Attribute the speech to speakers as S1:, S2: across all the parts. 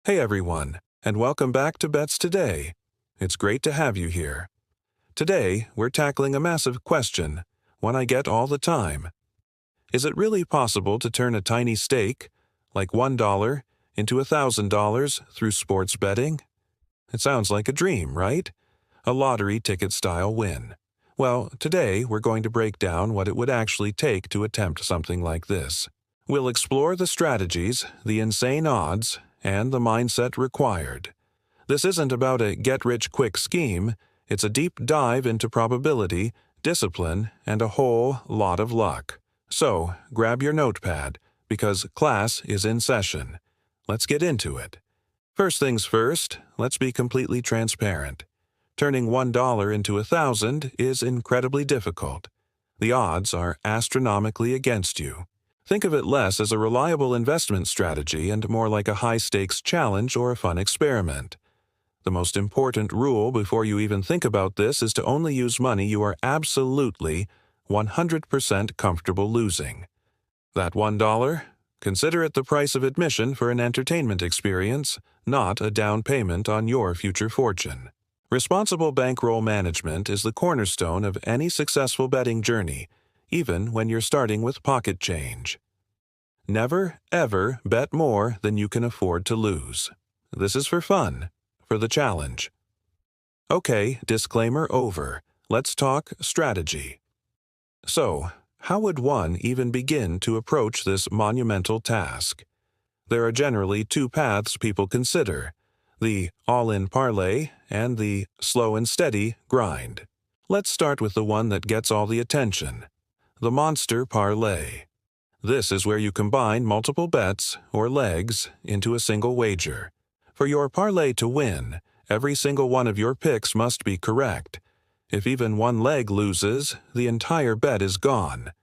S1: Hey everyone, and welcome back to Bets Today. It's great to have you here. Today, we're tackling a massive question, one I get all the time. Is it really possible to turn a tiny stake, like $1, into $1,000 through sports betting? It sounds like a dream, right? A lottery ticket-style win. Well, today we're going to break down what it would actually take to attempt something like this. We'll explore the strategies, the insane odds, and the mindset required. This isn't about a get-rich-quick scheme, it's a deep dive into probability, discipline, and a whole lot of luck. So, grab your notepad, because class is in session. Let's get into it. First things first, let's be completely transparent. Turning $1 into $1,000 is incredibly difficult. The odds are astronomically against you. Think of it less as a reliable investment strategy and more like a high-stakes challenge or a fun experiment. The most important rule before you even think about this is to only use money you are absolutely 100% comfortable losing. That $1? Consider it the price of admission for an entertainment experience, not a down payment on your future fortune. Responsible bankroll management is the cornerstone of any successful betting journey, even when you're starting with pocket change. Never, ever bet more than you can afford to lose. This is for fun, for the challenge. Okay, disclaimer over. Let's talk strategy. So, how would one even begin to approach this monumental task? There are generally two paths people consider: the all-in parlay and the slow and steady grind. Let's start with the one that gets all the attention: the monster parlay. This is where you combine multiple bets, or legs, into a single wager. For your parlay to win, every single one of your picks must be correct. If even one leg loses, the entire bet is gone.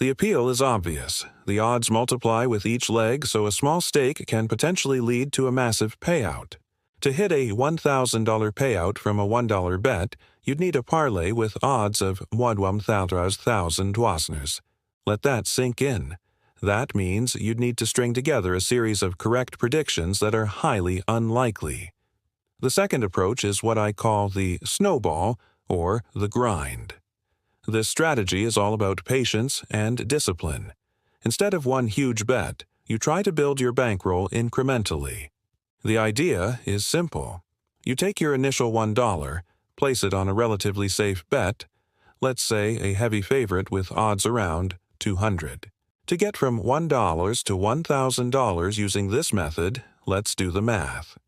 S1: The appeal is obvious. The odds multiply with each leg, so a small stake can potentially lead to a massive payout. To hit a $1,000 payout from a $1 bet, you'd need a parlay with odds of 1,000,000. Let that sink in. That means you'd need to string together a series of correct predictions that are highly unlikely. The second approach is what I call the snowball, or the grind. This strategy is all about patience and discipline. Instead of one huge bet, you try to build your bankroll incrementally. The idea is simple. You take your initial $1, place it on a relatively safe bet, let's say a heavy favorite with odds around 200. To get from $1 to $1,000 using this method, let's do the math.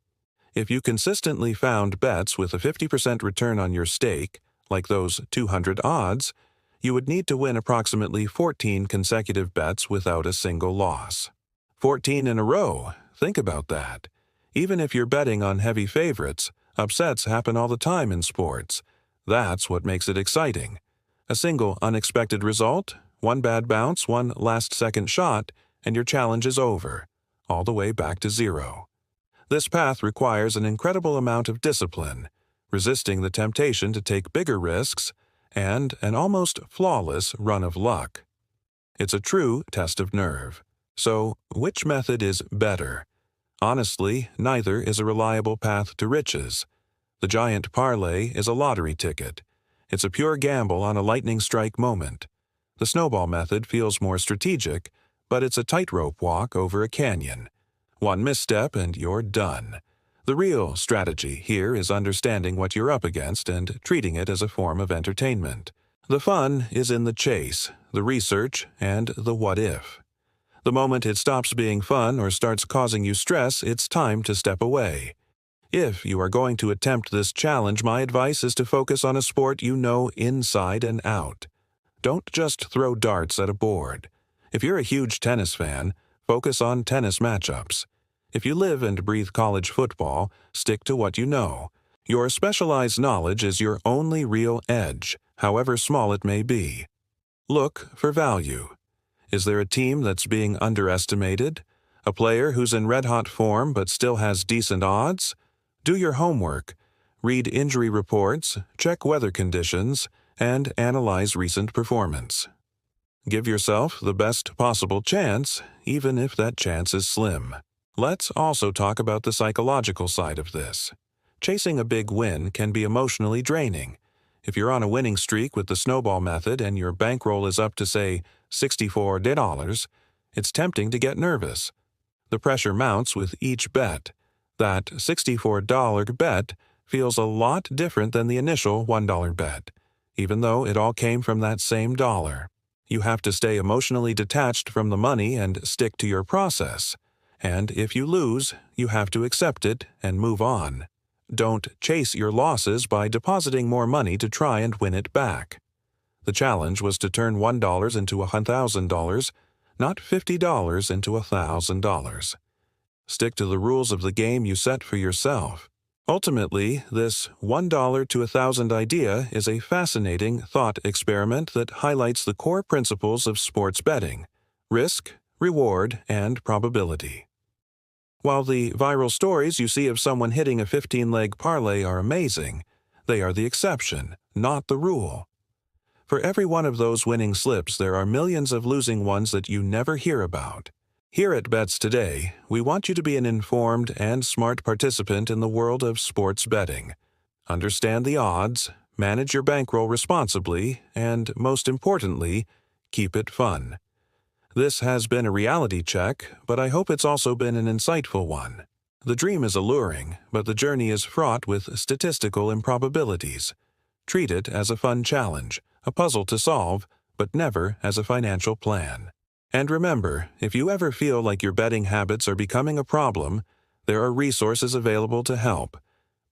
S1: If you consistently found bets with a 50% return on your stake, like those 200 odds, you would need to win approximately 14 consecutive bets without a single loss. 14 in a row, think about that. Even if you're betting on heavy favorites, upsets happen all the time in sports. That's what makes it exciting. A single unexpected result, one bad bounce, one last-second shot, and your challenge is over, all the way back to zero. This path requires an incredible amount of discipline, resisting the temptation to take bigger risks, and an almost flawless run of luck. It's a true test of nerve. So, which method is better? Honestly, neither is a reliable path to riches. The giant parlay is a lottery ticket. It's a pure gamble on a lightning strike moment. The snowball method feels more strategic, but it's a tightrope walk over a canyon. One misstep and you're done. The real strategy here is understanding what you're up against and treating it as a form of entertainment. The fun is in the chase, the research, and the what-if. The moment it stops being fun or starts causing you stress, it's time to step away. If you are going to attempt this challenge, my advice is to focus on a sport you know inside and out. Don't just throw darts at a board. If you're a huge tennis fan, focus on tennis matchups. If you live and breathe college football, stick to what you know. Your specialized knowledge is your only real edge, however small it may be. Look for value. Is there a team that's being underestimated? A player who's in red-hot form but still has decent odds? Do your homework. Read injury reports, check weather conditions, and analyze recent performance. Give yourself the best possible chance, even if that chance is slim. Let's also talk about the psychological side of this. Chasing a big win can be emotionally draining. If you're on a winning streak with the snowball method and your bankroll is up to, say, $64, it's tempting to get nervous. The pressure mounts with each bet. That $64 bet feels a lot different than the initial $1 bet, even though it all came from that same dollar. You have to stay emotionally detached from the money and stick to your process. And if you lose, you have to accept it and move on. Don't chase your losses by depositing more money to try and win it back. The challenge was to turn $1 into $1,000, not $50 into $1,000. Stick to the rules of the game you set for yourself. Ultimately, this $1 to $1,000 idea is a fascinating thought experiment that highlights the core principles of sports betting: risk, reward, and probability. While the viral stories you see of someone hitting a 15-leg parlay are amazing, they are the exception, not the rule. For every one of those winning slips, there are millions of losing ones that you never hear about. Here at Bets Today, we want you to be an informed and smart participant in the world of sports betting. Understand the odds, manage your bankroll responsibly, and, most importantly, keep it fun. This has been a reality check, but I hope it's also been an insightful one. The dream is alluring, but the journey is fraught with statistical improbabilities. Treat it as a fun challenge, a puzzle to solve, but never as a financial plan. And remember, if you ever feel like your betting habits are becoming a problem, there are resources available to help.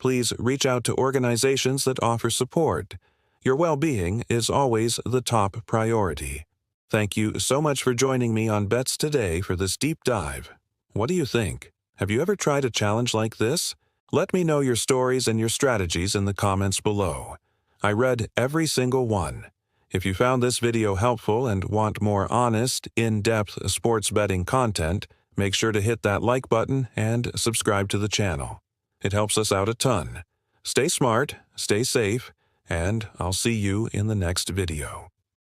S1: Please reach out to organizations that offer support. Your well-being is always the top priority. Thank you so much for joining me on Bets Today for this deep dive. What do you think? Have you ever tried a challenge like this? Let me know your stories and your strategies in the comments below. I read every single one. If you found this video helpful and want more honest, in-depth sports betting content, make sure to hit that like button and subscribe to the channel. It helps us out a ton. Stay smart, stay safe, and I'll see you in the next video.